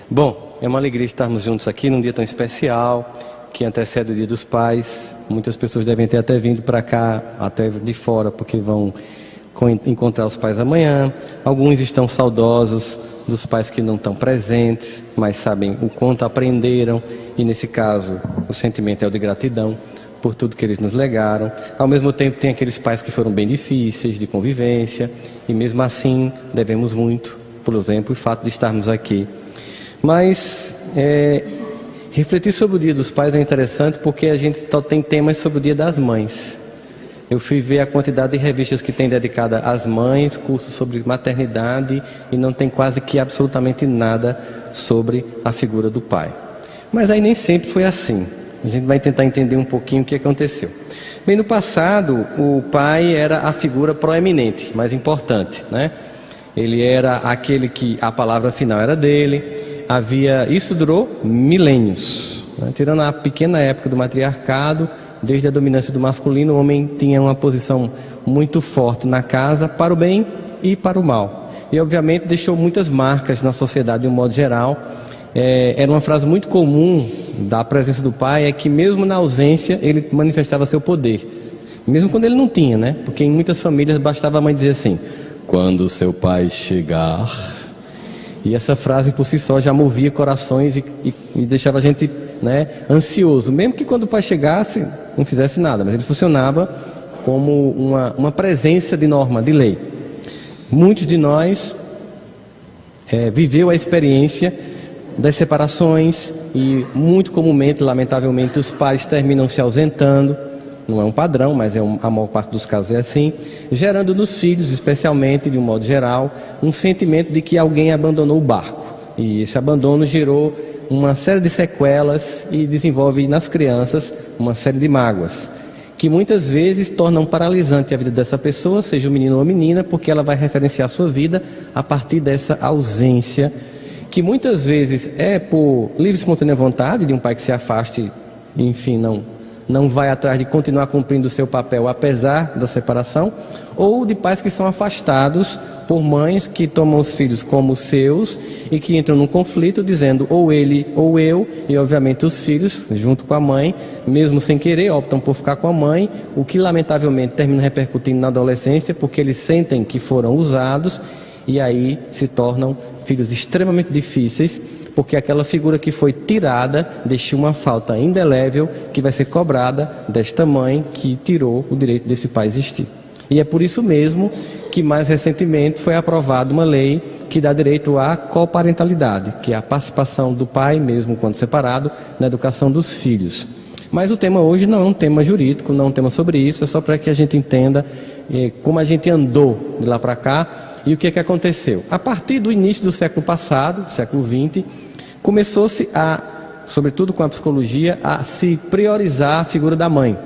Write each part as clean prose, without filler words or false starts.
Bom, é uma alegria estarmos juntos aqui num dia tão especial, que antecede o Dia dos Pais. Muitas pessoas devem ter até vindo para cá, até de fora, porque vão encontrar os pais amanhã. Alguns estão saudosos dos pais que não estão presentes, mas sabem o quanto aprenderam, e nesse caso o sentimento é o de gratidão por tudo que eles nos legaram. Ao mesmo tempo tem aqueles pais que foram bem difíceis de convivência, e mesmo assim devemos muito, por exemplo, o fato de estarmos aqui. Mas refletir sobre o Dia dos Pais é interessante, porque a gente só tem temas sobre o Dia das Mães. Eu fui ver a quantidade de revistas que tem dedicada às mães, cursos sobre maternidade, e não tem quase que absolutamente nada sobre a figura do pai. Mas aí nem sempre foi assim. A gente vai tentar entender um pouquinho o que aconteceu. Bem, no passado, o pai era a figura proeminente, mais importante, né? Ele era aquele que a palavra final era dele. Isso durou milênios, né? Tirando a pequena época do matriarcado, desde a dominância do masculino, o homem tinha uma posição muito forte na casa, para o bem e para o mal. E obviamente deixou muitas marcas na sociedade de um modo geral. Era uma frase muito comum da presença do pai, é que mesmo na ausência ele manifestava seu poder, mesmo quando ele não tinha, né? Porque em muitas famílias bastava a mãe dizer assim: quando seu pai chegar. E essa frase por si só já movia corações e deixava a gente, né, ansioso, mesmo que quando o pai chegasse não fizesse nada, mas ele funcionava como uma presença de norma, de lei. Muitos de nós viveu a experiência das separações, e muito comumente, lamentavelmente, os pais terminam se ausentando. Não é um padrão, mas a maior parte dos casos é assim, gerando nos filhos, especialmente de um modo geral, um sentimento de que alguém abandonou o barco. E esse abandono gerou uma série de sequelas e desenvolve nas crianças uma série de mágoas, que muitas vezes tornam paralisante a vida dessa pessoa, seja o menino ou a menina, porque ela vai referenciar a sua vida a partir dessa ausência, que muitas vezes é por livre e espontânea vontade de um pai que se afaste, enfim, não vai atrás de continuar cumprindo o seu papel apesar da separação, ou de pais que são afastados por mães que tomam os filhos como seus e que entram num conflito dizendo ou ele ou eu, e obviamente os filhos, junto com a mãe, mesmo sem querer, optam por ficar com a mãe, o que lamentavelmente termina repercutindo na adolescência, porque eles sentem que foram usados, e aí se tornam filhos extremamente difíceis, porque aquela figura que foi tirada deixou uma falta indelével que vai ser cobrada desta mãe que tirou o direito desse pai existir. E é por isso mesmo que mais recentemente foi aprovada uma lei que dá direito à coparentalidade, que é a participação do pai, mesmo quando separado, na educação dos filhos. Mas o tema hoje não é um tema jurídico, não é um tema sobre isso, é só para que a gente entenda como a gente andou de lá para cá e o que aconteceu. A partir do início do século passado, século XX, começou-se sobretudo com a psicologia, a se priorizar a figura da mãe.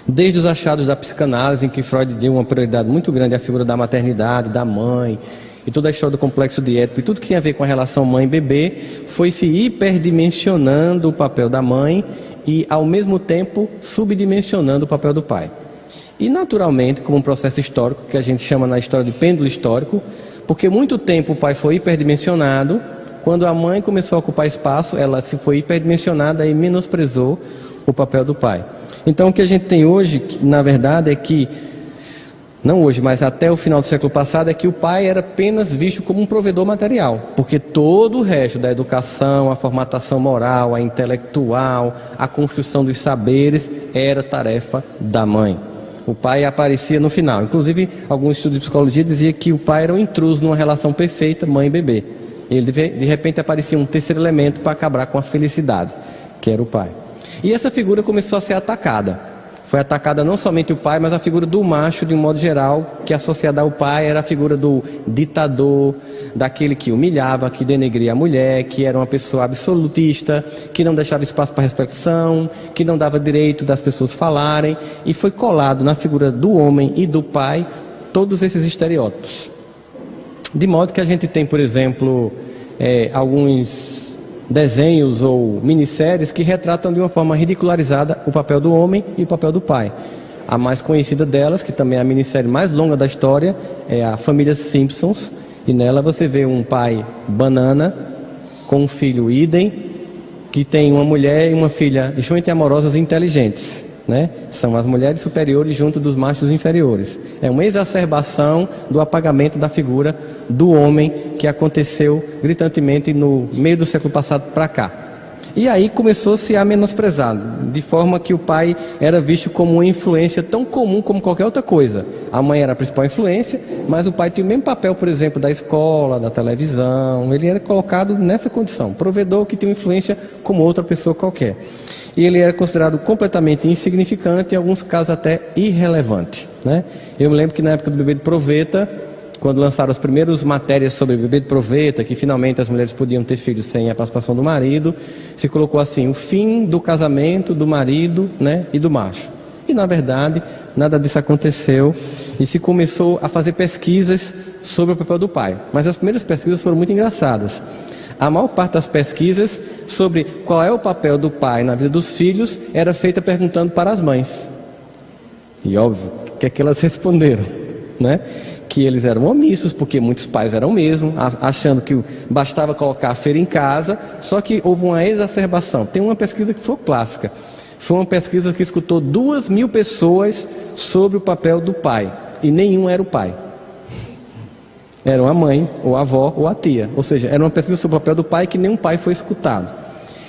Desde os achados da psicanálise, em que Freud deu uma prioridade muito grande à figura da maternidade, da mãe, e toda a história do complexo de Édipo, e tudo que tinha a ver com a relação mãe-bebê, foi se hiperdimensionando o papel da mãe e, ao mesmo tempo, subdimensionando o papel do pai. E, naturalmente, como um processo histórico, que a gente chama na história de pêndulo histórico, porque muito tempo o pai foi hiperdimensionado. Quando a mãe começou a ocupar espaço, ela se foi hiperdimensionada e menosprezou o papel do pai. Então o que a gente tem hoje, na verdade, é que, não hoje, mas até o final do século passado, é que o pai era apenas visto como um provedor material, porque todo o resto da educação, a formatação moral, a intelectual, a construção dos saberes, era tarefa da mãe. O pai aparecia no final. Inclusive, alguns estudos de psicologia diziam que o pai era um intruso numa relação perfeita mãe e bebê. Ele de repente aparecia um terceiro elemento para acabar com a felicidade, que era o pai. E essa figura começou a ser atacada. Foi atacada não somente o pai, mas a figura do macho de um modo geral, que associada ao pai era a figura do ditador, daquele que humilhava, que denegria a mulher, que era uma pessoa absolutista, que não deixava espaço para reflexão, que não dava direito das pessoas falarem, e foi colado na figura do homem e do pai todos esses estereótipos. De modo que a gente tem, por exemplo, alguns desenhos ou minisséries que retratam de uma forma ridicularizada o papel do homem e o papel do pai. A mais conhecida delas, que também é a minissérie mais longa da história, é a Família Simpsons, e nela você vê um pai banana com um filho idem, que tem uma mulher e uma filha extremamente amorosas e inteligentes, né? São as mulheres superiores junto dos machos inferiores. É uma exacerbação do apagamento da figura do homem que aconteceu gritantemente no meio do século passado para cá. E aí começou-se a menosprezar, de forma que o pai era visto como uma influência tão comum como qualquer outra coisa. A mãe era a principal influência, mas o pai tinha o mesmo papel, por exemplo, da escola, da televisão. Ele era colocado nessa condição, provedor que tinha influência como outra pessoa qualquer. E ele era considerado completamente insignificante, em alguns casos até irrelevante, né? Eu me lembro que na época do bebê de proveta, quando lançaram as primeiras matérias sobre bebê de proveta, que finalmente as mulheres podiam ter filhos sem a participação do marido, se colocou assim, o fim do casamento do marido, né, e do macho. E na verdade, nada disso aconteceu e se começou a fazer pesquisas sobre o papel do pai. Mas as primeiras pesquisas foram muito engraçadas. A maior parte das pesquisas sobre qual é o papel do pai na vida dos filhos era feita perguntando para as mães. E óbvio, o que é que elas responderam, né? Que eles eram omissos, porque muitos pais eram mesmo, achando que bastava colocar a feira em casa, só que houve uma exacerbação. Tem uma pesquisa que foi clássica, foi uma pesquisa que escutou 2.000 pessoas sobre o papel do pai, e nenhum era o pai. Eram a mãe, ou a avó, ou a tia, ou seja, era uma pesquisa sobre o papel do pai que nenhum pai foi escutado.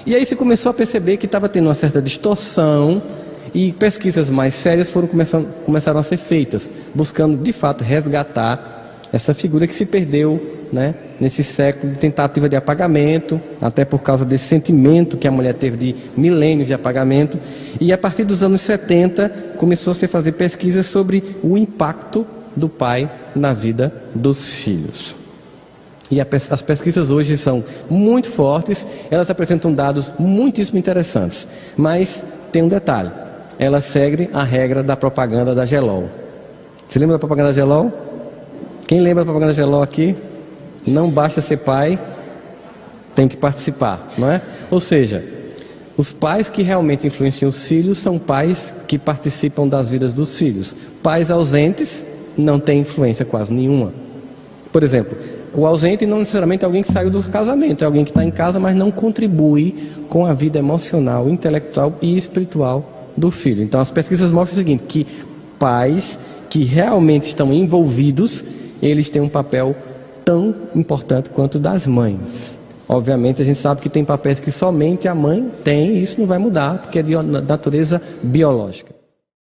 E aí se começou a perceber que estava tendo uma certa distorção, e pesquisas mais sérias começaram a ser feitas, buscando de fato resgatar essa figura que se perdeu, né, nesse século de tentativa de apagamento, até por causa desse sentimento que a mulher teve de milênios de apagamento. E a partir dos anos 70 começou-se a fazer pesquisas sobre o impacto do pai na vida dos filhos. E as pesquisas hoje são muito fortes, elas apresentam dados muitíssimo interessantes, mas tem um detalhe. Ela segue a regra da propaganda da Gelol. Você lembra da propaganda da Gelol? Quem lembra da propaganda da Gelol aqui? Não basta ser pai, tem que participar, não é? Ou seja, os pais que realmente influenciam os filhos são pais que participam das vidas dos filhos. Pais ausentes não têm influência quase nenhuma. Por exemplo, o ausente não necessariamente é alguém que saiu do casamento, é alguém que está em casa, mas não contribui com a vida emocional, intelectual e espiritual do filho. Então as pesquisas mostram o seguinte, que pais que realmente estão envolvidos, eles têm um papel tão importante quanto o das mães. Obviamente a gente sabe que tem papéis que somente a mãe tem, e isso não vai mudar, porque é de natureza biológica.